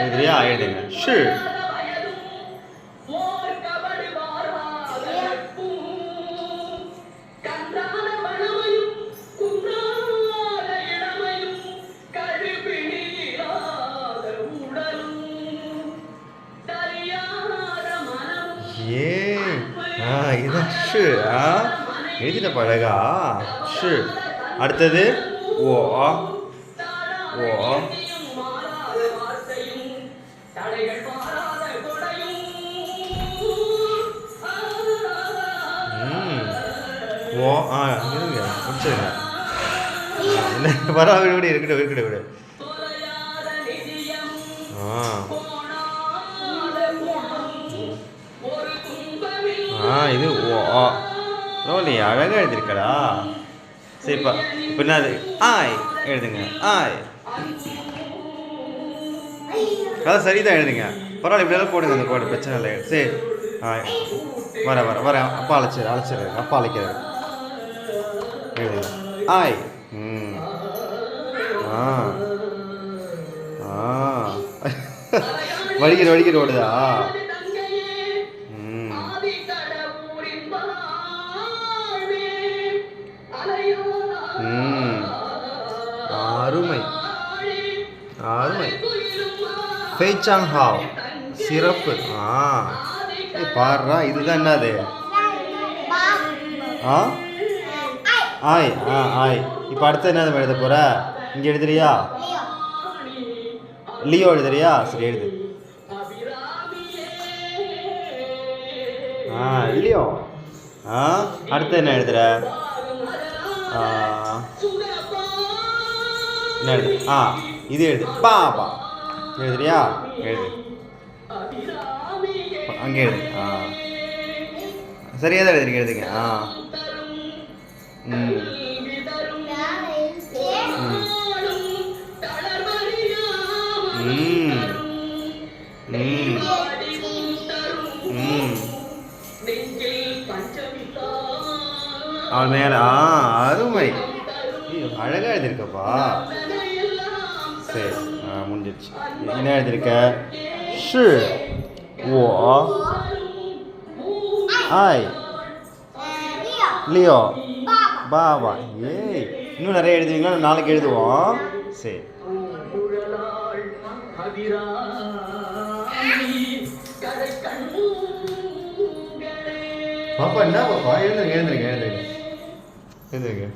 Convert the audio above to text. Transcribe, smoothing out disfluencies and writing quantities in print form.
எழுதுறியா எழுதுங்க ஷு ஏ இதுதான் shoe எழுதிட்ட பழகா shoe அடுத்தது ஓ ஓ ஓ இருங்க முடிச்சிருங்க என்ன பரவாயில்ல விட இருக்கட்டும் விடு இது ஓ ரோலி அழகாக எழுதிருக்கடா சரிப்பா இப்போ என்ன அது ஆய் எழுதுங்க ஆய் அதான் சரிதான் எழுதுங்க பரவாயில்ல இப்படியெல்லாம் போடுங்க அந்த கோடு பிரச்சனை இல்லை சரி வர அப்பா அழைச்சிரு அப்பா அழைக்கிறாரு எழுதுங்க ஆய் வடிக்கிற ஓடுதா அருமை ஃபெய்சாங் ஹாவ் சிறப்பு பாடுறா இதுதான் என்னது ஆய் ஆய் இப்போ அடுத்து என்ன எழுத போற இங்கே எழுதுறியா லியோ எழுதுறியா சரி எழுது லியோ அடுத்து என்ன எழுதுற என்ன எழுது இது எழுது பாபா எழுதுறியா எழுது அங்கே எழுது சரியாக தான் எழுதுறீங்க எழுதுங்க அவன் மேல அருமை அழகா எழுதிருக்கப்பா சரி முடிஞ்சிருச்சு என்ன எழுதிருக்க ஷு ஓ ஆய் லியோ பாபா ஏய் இன்னும் நிறைய எழுதுவீங்களா நாளைக்கு எழுதுவோம் சரி பாப்பா என்ன பாப்பா எழுந்துருங்க